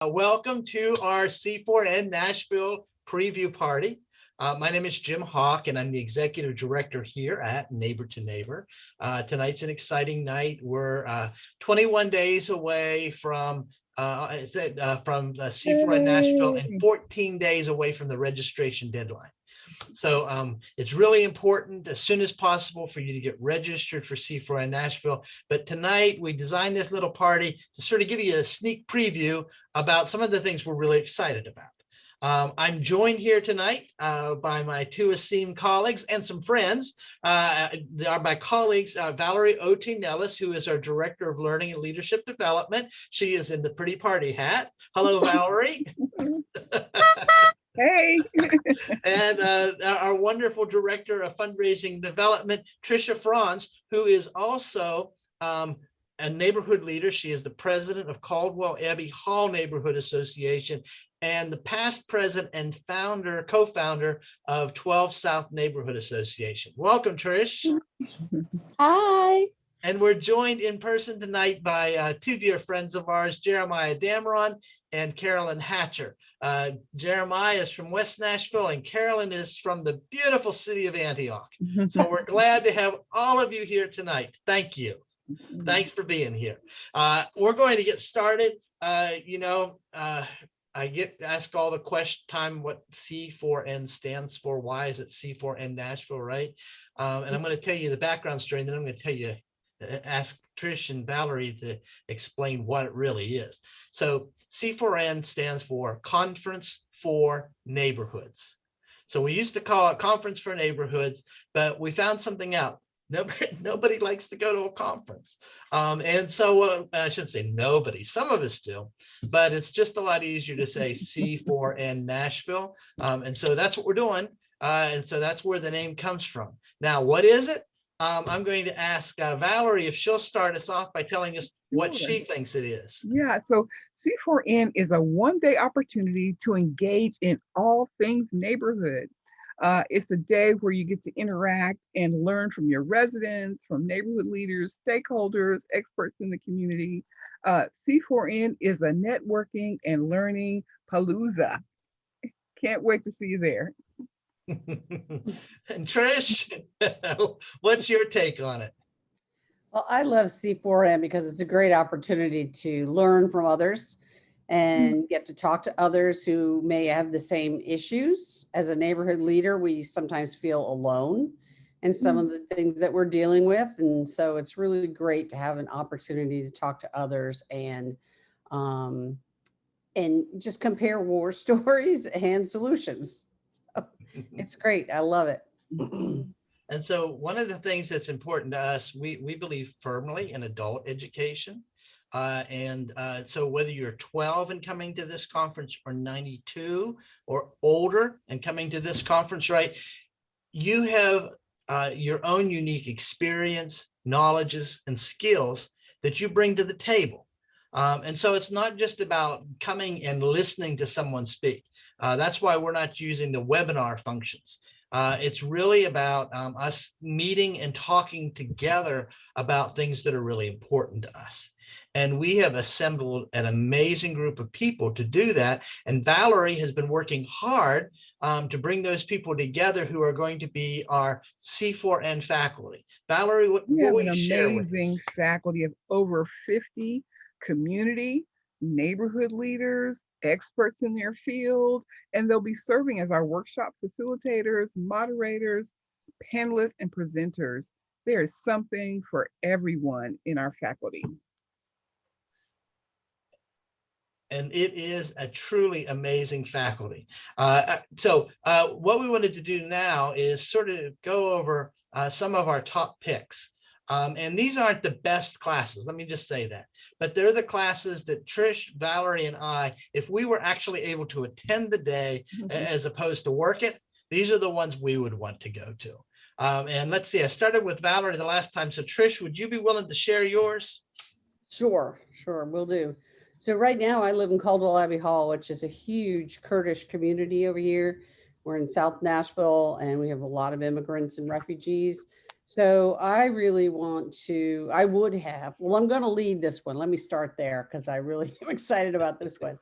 Welcome to our C4N Nashville preview party. My name is Jim Hawk, and I'm the executive director here at Neighbor to Neighbor. Tonight's an exciting night. We're 21 days away from C4N Nashville and 14 days away from the registration deadline. So it's really important as soon as possible for you to get registered for C4N Nashville. But tonight we designed this little party to sort of give you a sneak preview about some of the things we're really excited about. I'm joined here tonight by my two esteemed colleagues and some friends. They are my colleagues, Valerie O.T. Nellis, who is our Director of Learning and Leadership Development. She is in the pretty party hat. Hello, Valerie. Hey. And our wonderful Director of Fundraising Development, Tricia Franz, who is also a neighborhood leader. She is the president of Caldwell Abbey Hall Neighborhood Association and the past president and co-founder of 12 South Neighborhood Association. Welcome, Trish. Hi. And we're joined in person tonight by two dear friends of ours, Jeremiah Dameron and Carolyn Hatcher. Jeremiah is from West Nashville and Carolyn is from the beautiful city of Antioch. So we're glad to have all of you here tonight. Thank you. Thanks for being here. We're going to get started. I get asked all the question time what C4N stands for. Why is it C4N Nashville, right? And I'm going to tell you the background story, and then I'm going to tell you, ask Trish and Valerie to explain what it really is. So C4N stands for Conference for Neighborhoods. So we used to call it Conference for Neighborhoods, but we found something out. Nobody likes to go to a conference. And so I shouldn't say nobody, some of us do, but it's just a lot easier to say C4N Nashville. And so that's what we're doing. And so that's where the name comes from. Now, what is it? I'm going to ask Valerie if she'll start us off by telling us what she thinks it is. Yeah, so C4N is a one-day opportunity to engage in all things neighborhood. It's a day where you get to interact and learn from your residents, from neighborhood leaders, stakeholders, experts in the community. C4N is a networking and learning palooza. Can't wait to see you there. And Trish, what's your take on it? Well, I love C4N because it's a great opportunity to learn from others and get to talk to others who may have the same issues. As a neighborhood leader, we sometimes feel alone in some of the things that we're dealing with. And so it's really great to have an opportunity to talk to others and just compare war stories and solutions. So it's great. I love it. And so one of the things that's important to us, we believe firmly in adult education. So whether you're 12 and coming to this conference or 92 or older and coming to this conference, right, you have your own unique experience, knowledges, and skills that you bring to the table. And so it's not just about coming and listening to someone speak. That's why we're not using the webinar functions. It's really about us meeting and talking together about things that are really important to us. And we have assembled an amazing group of people to do that. And Valerie has been working hard to bring those people together who are going to be our C4N faculty. Valerie, what will you share with us? Amazing faculty of over 50 community, neighborhood leaders, experts in their field, and they'll be serving as our workshop facilitators, moderators, panelists, and presenters. There is something for everyone in our faculty. And it is a truly amazing faculty. So what we wanted to do now is sort of go over some of our top picks. And these aren't the best classes, let me just say that. But they're the classes that Trish, Valerie, and I, if we were actually able to attend the day as opposed to work it, these are the ones we would want to go to. And let's see, I started with Valerie the last time. So Trish, would you be willing to share yours? Sure, will do. So right now I live in Caldwell Abbey Hall, which is a huge Kurdish community over here. We're in South Nashville and we have a lot of immigrants and refugees. So I really want to, I would have, well, I'm going to lead this one. Let me start there because I really am excited about this one.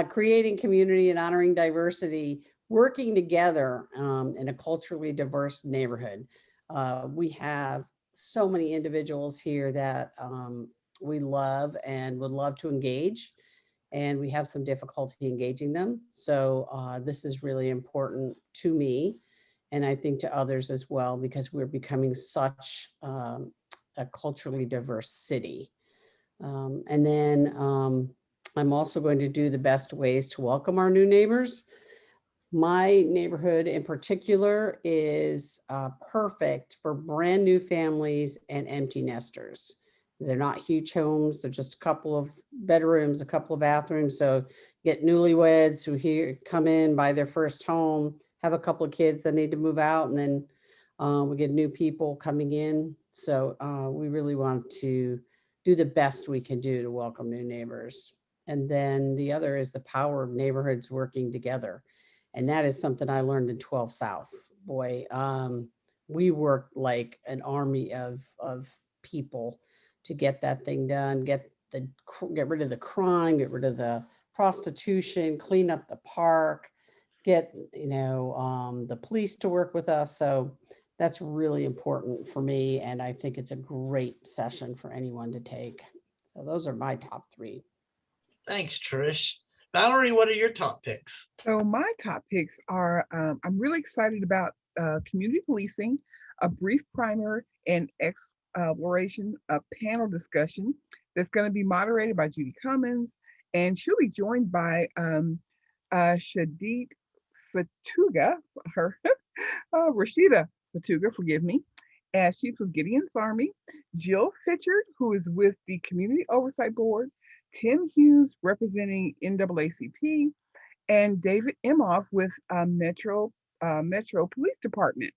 Creating community and honoring diversity, working together in a culturally diverse neighborhood. We have so many individuals here that we love and would love to engage, and we have some difficulty engaging them. So this is really important to me, and I think to others as well, because we're becoming such a culturally diverse city. And then I'm also going to do the best ways to welcome our new neighbors. My neighborhood in particular is perfect for brand new families and empty nesters. They're not huge homes. They're just a couple of bedrooms, a couple of bathrooms. So get newlyweds who here come in, buy their first home, have a couple of kids that need to move out, and then we get new people coming in. So we really want to do the best we can do to welcome new neighbors. And then the other is the power of neighborhoods working together. And that is something I learned in 12 South. Boy, we worked like an army of people to get that thing done, get rid of the crime, get rid of the prostitution, clean up the park, get the police to work with us. So that's really important for me, and I think it's a great session for anyone to take. So those are my top three. Thanks, Trish. Valerie, what are your top picks? So my top picks are, I'm really excited about community policing, a brief primer and exploration of panel discussion that's going to be moderated by Judy Cummins, and she'll be joined by Shadid Fatuga, her Rashida Fatuga, forgive me, as she's with Gideon's Army, Jill Fitchard, who is with the Community Oversight Board, Tim Hughes representing NAACP, and David Imhoff with Metro Police Department.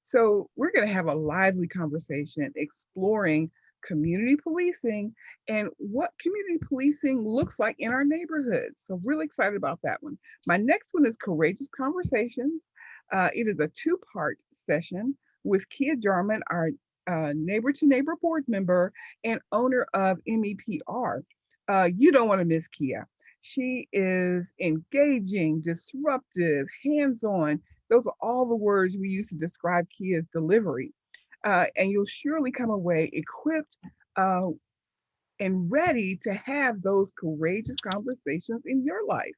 So we're going to have a lively conversation exploring community policing and what community policing looks like in our neighborhoods. So really excited about that one. My next one is Courageous Conversations. It is a two-part session with Kia Jarman, our neighbor to neighbor board member and owner of MEPR. You don't want to miss Kia. She is engaging, disruptive, hands-on. Those are all the words we use to describe Kia's delivery. And you'll surely come away equipped and ready to have those courageous conversations in your life.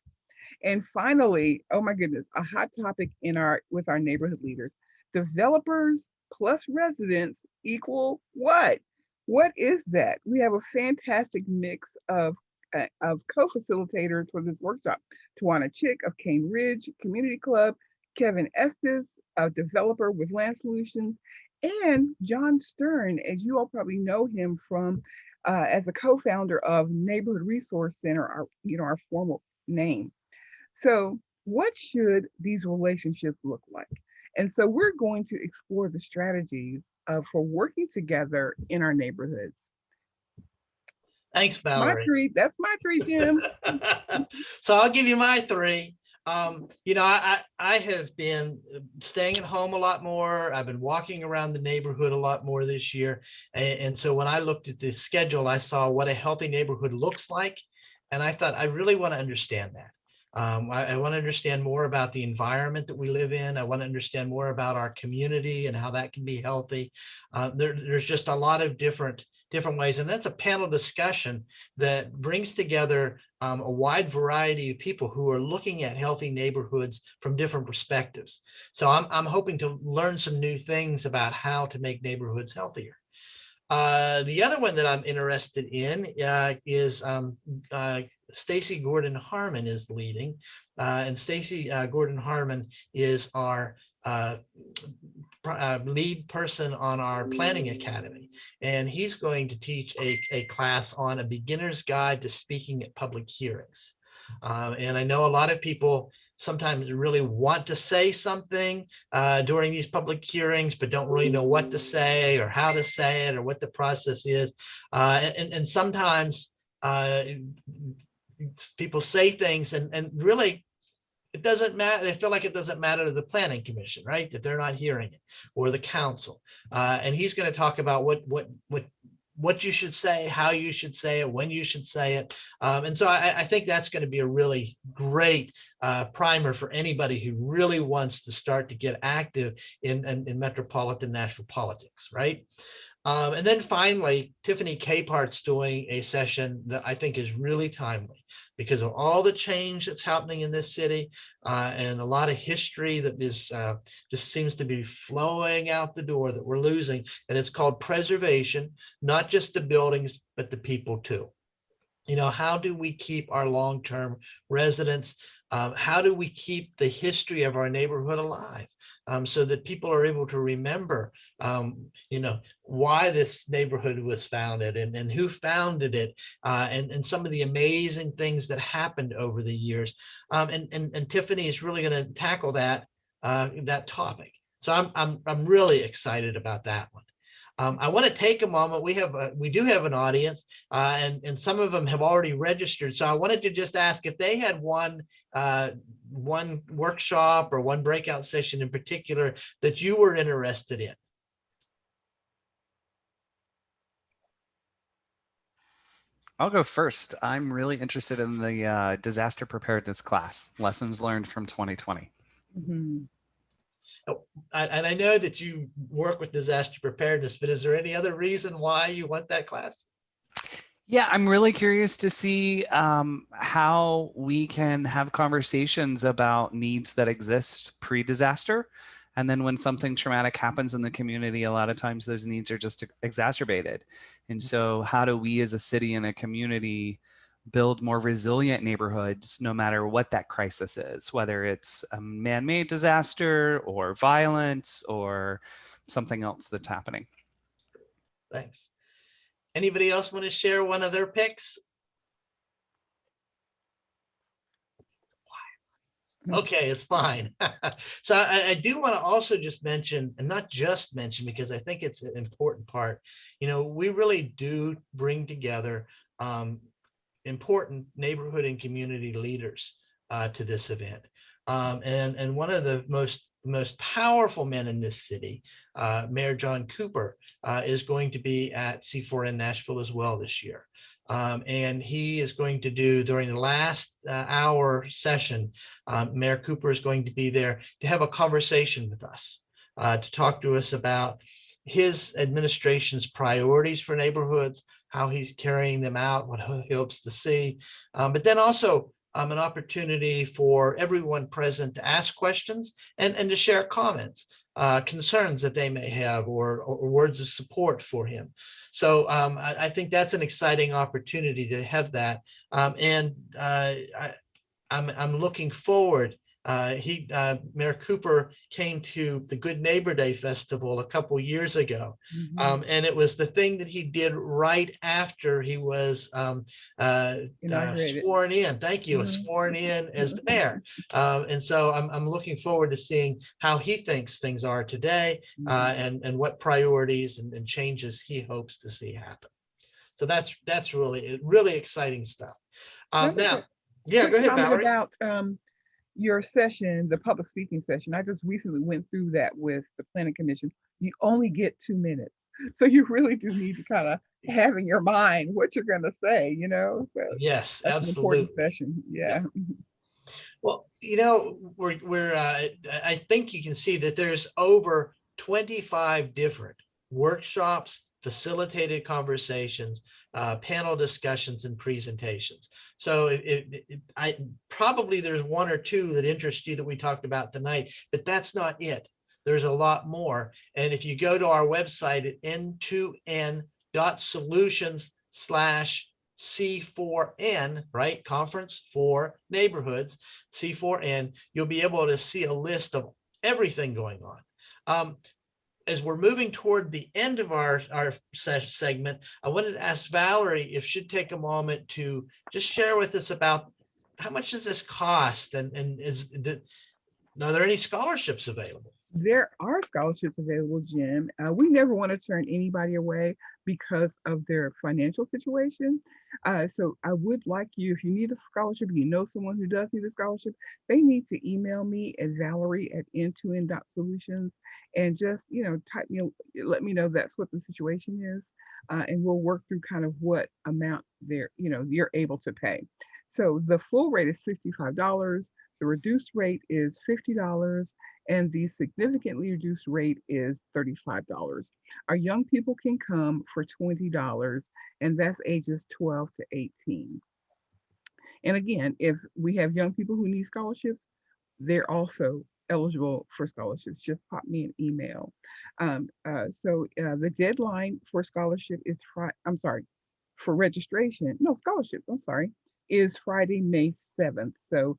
And finally, oh my goodness, a hot topic with our neighborhood leaders. Developers plus residents equal what? What is that? We have a fantastic mix of co-facilitators for this workshop. Tawana Chick of Cane Ridge Community Club, Kevin Estes, a developer with Land Solutions, and John Stern, as you all probably know him from as a co-founder of Neighborhood Resource Center, our formal name. So what should these relationships look like? And so we're going to explore the strategies for working together in our neighborhoods. Thanks, Valerie. That's my three, Jim. So I'll give you my three. I have been staying at home a lot more. I've been walking around the neighborhood a lot more this year. And so when I looked at the schedule, I saw what a healthy neighborhood looks like. And I thought, I really want to understand that. I want to understand more about the environment that we live in. I want to understand more about our community and how that can be healthy. There's just a lot of different ways. And that's a panel discussion that brings together a wide variety of people who are looking at healthy neighborhoods from different perspectives. So I'm hoping to learn some new things about how to make neighborhoods healthier. The other one that I'm interested in is Stacy Gordon Harmon is leading. And Stacy Gordon Harmon is our lead person on our planning academy. And he's going to teach a class on a beginner's guide to speaking at public hearings. And I know a lot of people sometimes really want to say something during these public hearings, but don't really know what to say or how to say it or what the process is. And sometimes people say things and really it doesn't matter. They feel like it doesn't matter to the planning commission, right? That they're not hearing it, or the council. And he's going to talk about what you should say, how you should say it, when you should say it. And so I think that's going to be a really great primer for anybody who really wants to start to get active in metropolitan Nashville politics, right? And then finally, Tiffany Capehart's doing a session that I think is really timely because of all the change that's happening in this city and a lot of history that is just seems to be flowing out the door that we're losing. And it's called Preservation, not just the buildings, but the people too. You know, how do we keep our long-term residents? How do we keep the history of our neighborhood alive? So that people are able to remember, you know, why this neighborhood was founded and who founded it, and some of the amazing things that happened over the years. And Tiffany is really going to tackle that topic. So I'm really excited about that one. I want to take a moment. We do have an audience, and some of them have already registered. So I wanted to just ask if they had one workshop or one breakout session in particular that you were interested in. I'll go first. I'm really interested in the disaster preparedness class, lessons learned from 2020. Mhm. And I know that you work with disaster preparedness, but is there any other reason why you want that class? Yeah, I'm really curious to see how we can have conversations about needs that exist pre-disaster. And then when something traumatic happens in the community, a lot of times those needs are just exacerbated. And so how do we as a city and a community build more resilient neighborhoods no matter what that crisis is, whether it's a man-made disaster or violence or something else that's happening? Thanks. Anybody else want to share one of their picks? Okay, it's fine. So I do want to also just mention, and not just mention, because I think it's an important part. You know, we really do bring together important neighborhood and community leaders to this event. And one of the most powerful men in this city, Mayor John Cooper, is going to be at C4N Nashville as well this year. And he is going to do, during the last hour session, Mayor Cooper is going to be there to have a conversation with us, to talk to us about his administration's priorities for neighborhoods, how he's carrying them out, what he hopes to see, but then also an opportunity for everyone present to ask questions and to share comments, concerns that they may have, or words of support for him. So I think that's an exciting opportunity to have that. And I'm looking forward. Mayor Cooper came to the Good Neighbor Day Festival a couple years ago. Mhm. And it was the thing that he did right after he was Inaugurated. sworn in. Thank you, Mhm. sworn in as the mayor. And so I'm looking forward to seeing how he thinks things are today, and what priorities and changes he hopes to see happen. So that's really exciting stuff. Let me Now, get yeah, quick go ahead, comment Valerie. about your session, the public speaking session. I just recently went through that with the planning commission. You only get 2 minutes. So you really do need to kind of have in your mind what you're going to say, you know? So Yes, that's an important absolutely. session. Yeah. Well, you know, I think you can see that there's over 25 different workshops, facilitated conversations, panel discussions, and presentations. So I probably there's one or two that interest you that we talked about tonight, but that's not it. There's a lot more. And if you go to our website at n2n.solutions/C4N, right? Conference for Neighborhoods, C4N, you'll be able to see a list of everything going on. As we're moving toward the end of our segment, I wanted to ask Valerie if she'd take a moment to just share with us about how much does this cost, and are there any scholarships available? There are scholarships available, Jim. We never want to turn anybody away because of their financial situation. So I would like you, if you need a scholarship, you know someone who does need a scholarship, they need to email me at valerie@n2n.solutions and just, type me, let me know that's what the situation is. And we'll work through kind of what amount you're able to pay. So the full rate is $65. The reduced rate is $50 and the significantly reduced rate is $35. Our young people can come for $20, and that's ages 12 to 18. And again, if we have young people who need scholarships, they're also eligible for scholarships. Just pop me an email. The deadline for scholarship is for registration, no scholarships, I'm sorry, is Friday, May 7th. So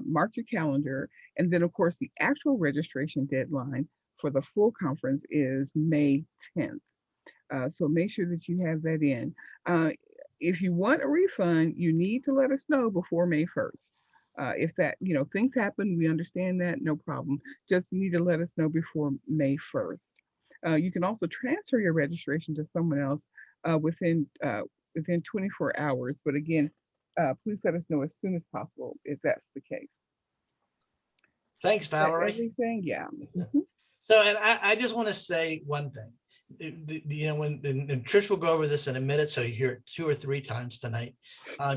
mark your calendar. And then, of course, the actual registration deadline for the full conference is May 10th. So make sure that you have that in. If you want a refund, you need to let us know before May 1st. If that, things happen, we understand that, no problem. Just you need to let us know before May 1st. You can also transfer your registration to someone else within 24 hours. But again, please let us know as soon as possible if that's the case. Thanks, Valerie. Everything, yeah. So, and I just want to say one thing. And Trish will go over this in a minute, so you hear it 2 or 3 times tonight.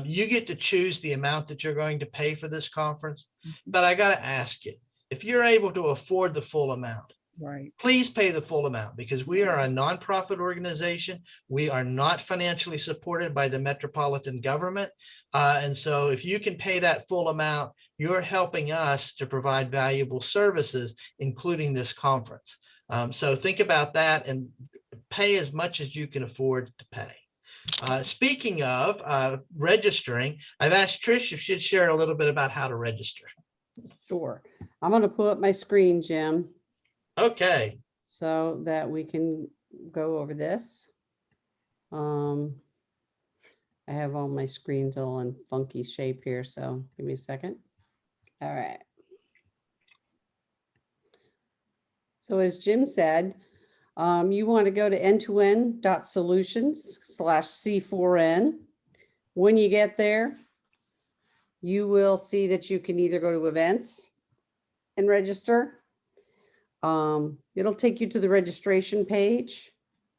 You get to choose the amount that you're going to pay for this conference, but I got to ask you, if you're able to afford the full amount, right, please pay the full amount, because we are a nonprofit organization. We are not financially supported by the metropolitan government. And so if you can pay that full amount, you're helping us to provide valuable services, including this conference. So think about that and pay as much as you can afford to pay. Speaking of registering, I've asked Trish if she'd share a little bit about how to register. Sure. I'm going to pull up my screen, Jim, Okay. so that we can go over this. I have all my screens all in funky shape here, so give me a second. All right. So as Jim said, you want to go to n2n.solutions/C4N. When you get there, you will see that you can either go to events and register. It'll take you to the registration page.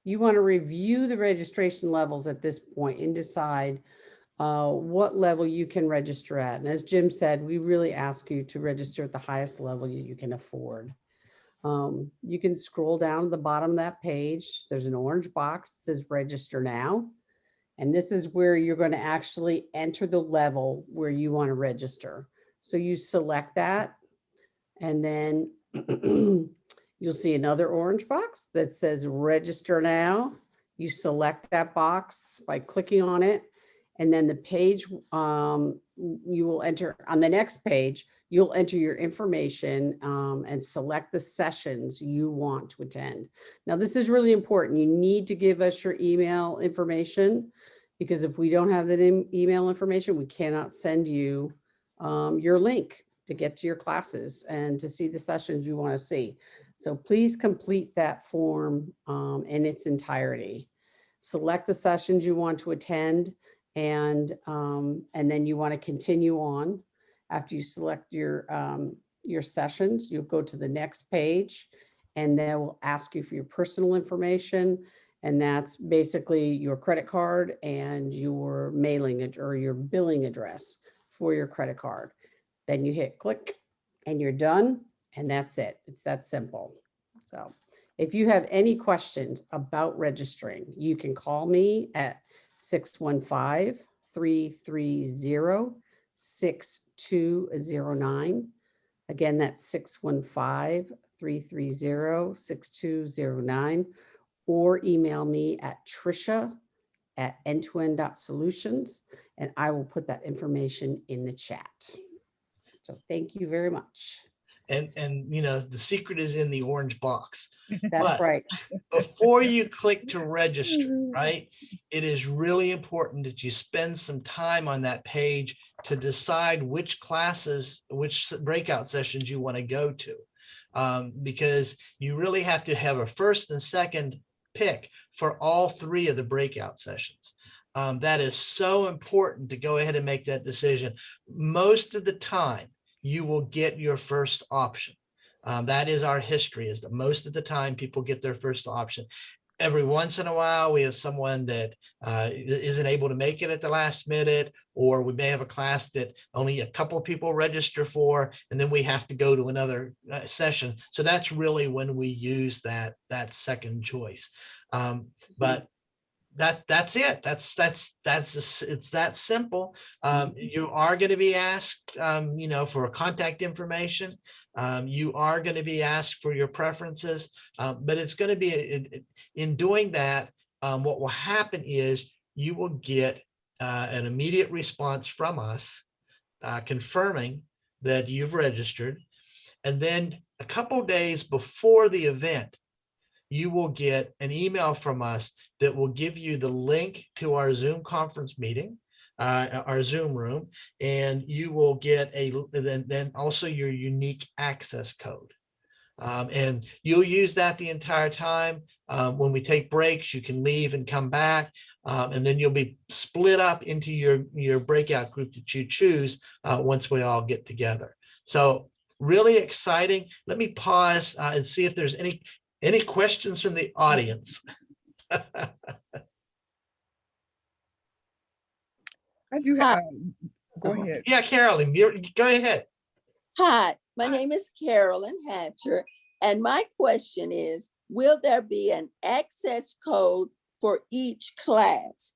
You want to review the registration levels at this point and decide what level you can register at. And as Jim said, we really ask you to register at the highest level you can afford. You can scroll down to the bottom of that page. There's an orange box that says register now. And this is where you're going to actually enter the level where you want to register. So you select that, and then you'll see another orange box that says register now. You select that box by clicking on it. And then the page you will enter on the next page, you'll enter your information and select the sessions you want to attend. Now, this is really important. You need to give us your email information, because if we don't have that email information, we cannot send you your link to get to your classes and to see the sessions you want to see. So please complete that form in its entirety. Select the sessions you want to attend, and then you want to continue on. After you select your sessions, you'll go to the next page, and they will ask you for your personal information. And that's basically your credit card and your mailing or your billing address for your credit card. Then you hit click and you're done. And that's it. It's that simple. So if you have any questions about registering, you can call me at 615-330-6209. Again, that's 615-330-6209, or email me at Tricia@n2n.solutions, and I will put that information in the chat. So thank you very much. And the secret is in the orange box. That's right. Before you click to register, right, it is really important that you spend some time on that page to decide which classes, which breakout sessions you want to go to. because you really have to have a first and second pick for all 3 of the breakout sessions. That is so important to go ahead and make that decision. Most of the time, you will get your first option. That is our history, is that most of the time people get their first option. Every once in a while, we have someone that isn't able to make it at the last minute, or we may have a class that only a couple of people register for, and then we have to go to another session. So that's really when we use that second choice. But that's it. It's that simple. You are going to be asked, for contact information. You are going to be asked for your preferences, but it's going to be in doing that. What will happen is you will get an immediate response from us confirming that you've registered, and then a couple days before the event, you will get an email from us that will give you the link to our Zoom conference meeting, our Zoom room, and you will get then also your unique access code. And you'll use that the entire time. When we take breaks, you can leave and come back, and then you'll be split up into your breakout group that you choose once we all get together. So really exciting. Let me pause and see if there's any questions from the audience. I do have, go ahead. Yeah, Carolyn, go ahead. Hi, my name is Carolyn Hatcher, and my question is, will there be an access code for each class?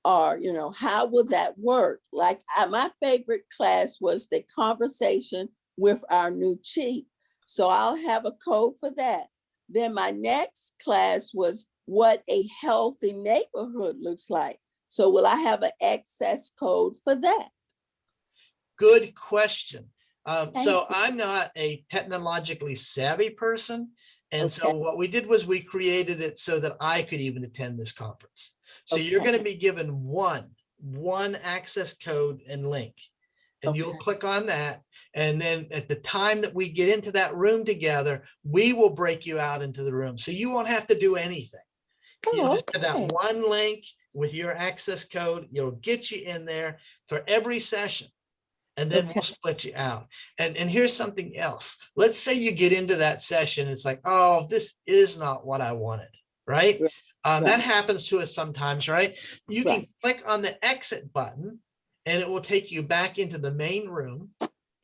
Or, how will that work? Like my favorite class was the conversation with our new chief. So I'll have a code for that. Then my next class was what a healthy neighborhood looks like. So will I have an access code for that? Good question. So I'm not a technologically savvy person. And so what we did was we created it so that I could even attend this conference. So you're going to be given one access code and link, and you'll click on that. And then at the time that we get into that room together, we will break you out into the room. So you won't have to do anything. You just have that one link with your access code. You'll get you in there for every session, and then we'll split you out. And here's something else. Let's say you get into that session. It's like, oh, this is not what I wanted, right? That happens to us sometimes, right? You can click on the exit button, and it will take you back into the main room,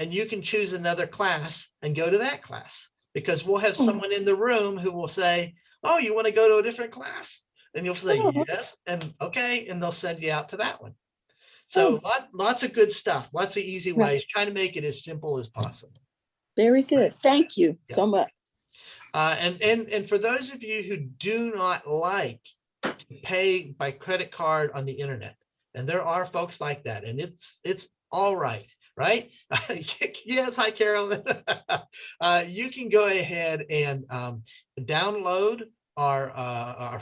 and you can choose another class and go to that class, because we'll have someone in the room who will say, oh, you want to go to a different class? And you'll say, yes, and okay, and they'll send you out to that one. So lots of good stuff, lots of easy ways, trying to make it as simple as possible. Very good. Thank you so much. And for those of you who do not like to pay by credit card on the internet, and there are folks like that, and it's all right. Right? Yes, hi, Carolyn. You can go ahead and download our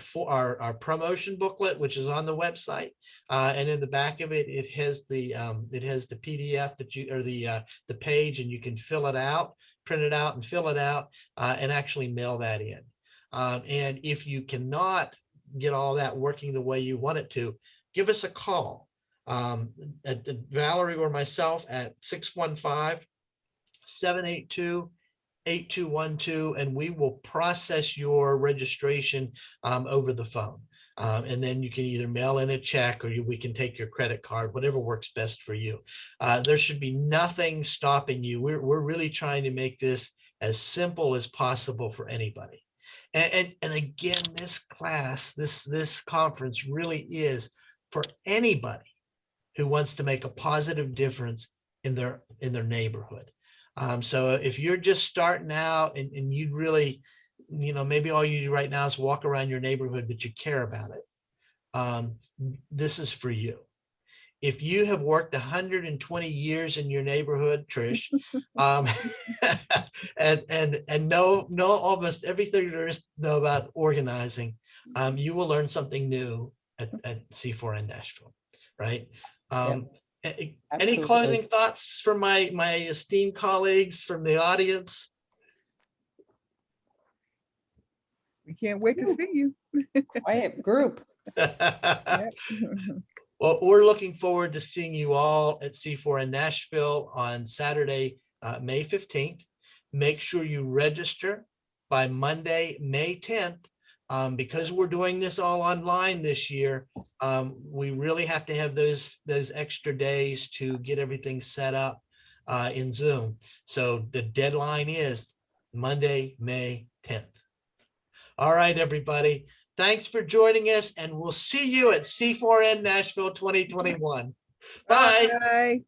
promotion booklet, which is on the website, and in the back of it, it has the PDF that you, or the page, and you can fill it out, print it out, and fill it out, and actually mail that in. And if you cannot get all that working the way you want it to, give us a call. At Valerie or myself at 615-782-8212, and we will process your registration over the phone. And then you can either mail in a check, or we can take your credit card, whatever works best for you. There should be nothing stopping you. We're really trying to make this as simple as possible for anybody. And again, this class, this conference really is for anybody who wants to make a positive difference in their neighborhood. So if you're just starting out and you really, maybe all you do right now is walk around your neighborhood, but you care about it, this is for you. If you have worked 120 years in your neighborhood, Trish, and know almost everything there is to know about organizing, you will learn something new at C4N Nashville, right? Any closing thoughts from my esteemed colleagues from the audience? Can't wait to see you. Quiet group. Yep. Well, we're looking forward to seeing you all at C4N Nashville on Saturday, May 15th. Make sure you register by Monday, May 10th. Because we're doing this all online this year, we really have to have those extra days to get everything set up in Zoom. So the deadline is Monday, May 10th. All right, everybody. Thanks for joining us, and we'll see you at C4N Nashville 2021. Bye. Bye.